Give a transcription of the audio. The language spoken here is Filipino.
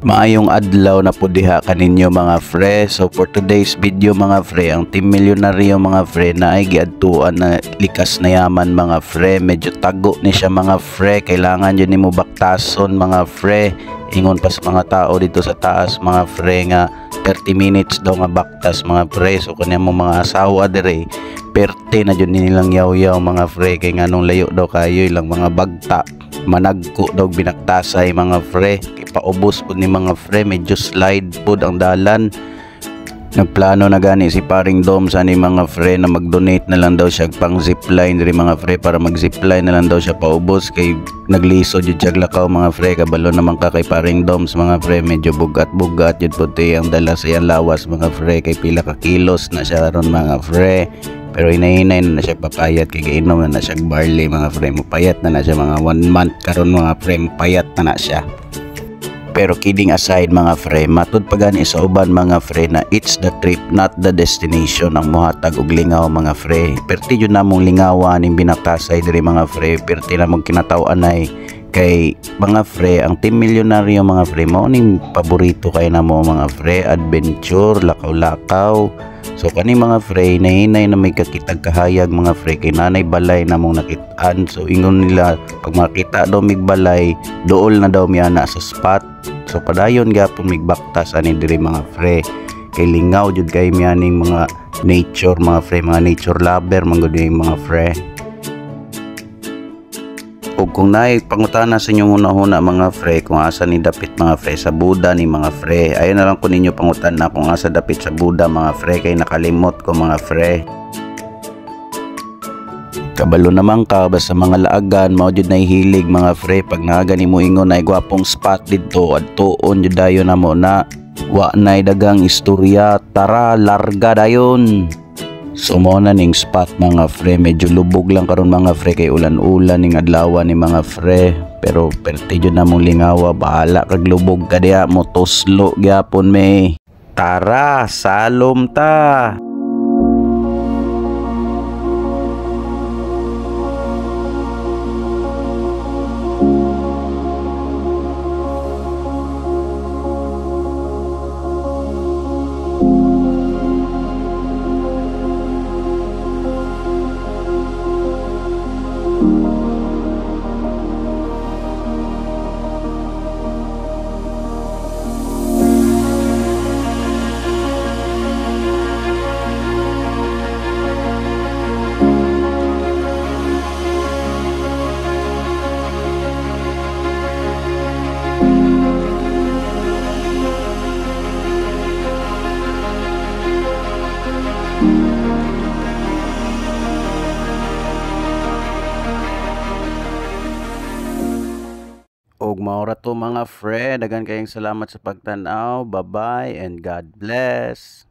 Maayong adlaw na po diha kaninyo mga fre. So for today's video mga fre, ang Team Milyonaryo mga fre na ay giadtuan na likas na yaman mga fre. Medyo tago ni siya mga fre. Kailangan yun nimo baktason mga fre. Ingon pa sa mga tao dito sa taas mga fre nga 30 minutes daw nga baktas mga fre. So kanya mo mga asawa dire perte na dyan nilang yaw-yaw mga fre. Kaya nga nung layo daw kayo ilang mga bagta managko daw binaktasay mga fre. Paubos po ni mga fre, medyo slide po ang dalan. Nagplano na gani si paring Dom sa ni mga fre na mag-donate na lang daw siya pang zipline diri mga fre, para mag-zipline na lang daw siya paubos kay naglisod yung jaglakaw mga fre. Kabalo naman ka kay paring Doms mga fre, medyo bugat-bugat yun puti ang dala sa iyang lawas mga fre, kay pila ka kilos na siya ron mga fre. Pero hinahinay na siya papayat kay gainom na siya barley mga fre. Mapayat na siya mga 1 month karon mga fre, mapayat na siya. Pero kidding aside mga fre, matud pa gani sa uban mga fre na it's the trip not the destination ang muhatag og lingaw mga fre. Perti jud namong lingawan ning binaktasay diri mga fre, perti namong kinataw-an ay kay mga fre ang Team Milyonaryo mga fre mao ning paborito kay namo mga fre, adventure, lakaw-lakaw. So kani mga fre, nahinay na may kakitag kahayag mga fre, kay nanay balay namong nakitaan. So ingon nila pag makita daw mig balay, dool na daw miya na sa spot. So padayon gapon mig baktas ani diri mga fre. Kay lingaw jud kay miya ning mga nature mga fre, mga nature lover man gud mga fre. Ug kung naay pangutana sa inyong una-una mga fre kung asa ni dapit mga fre sa Buda ni mga fre, ayon na lang ko ninyo pangutana kung asa dapit sa Buda mga fre, kay nakalimot ko mga fre. Kabalo naman ka basta mga laagan mao jud nay hilig mga fre, pag naagani mo ingon ay gwapong spot didto adtuon jud dayon namo na wa nay dagang istorya, tara larga dayon. So mo na ning spot mga fre, medyo lubog lang karon mga fre kay ulan-ulan ning adlaw ni mga fre. Pero perti jud namong lingawa, bahala kag lubog ka diha mo tuslo gyapon me. Tara, salom ta. Og maura to mga fre, dagan kayong salamat sa pagtan-aw. Bye-bye and God bless.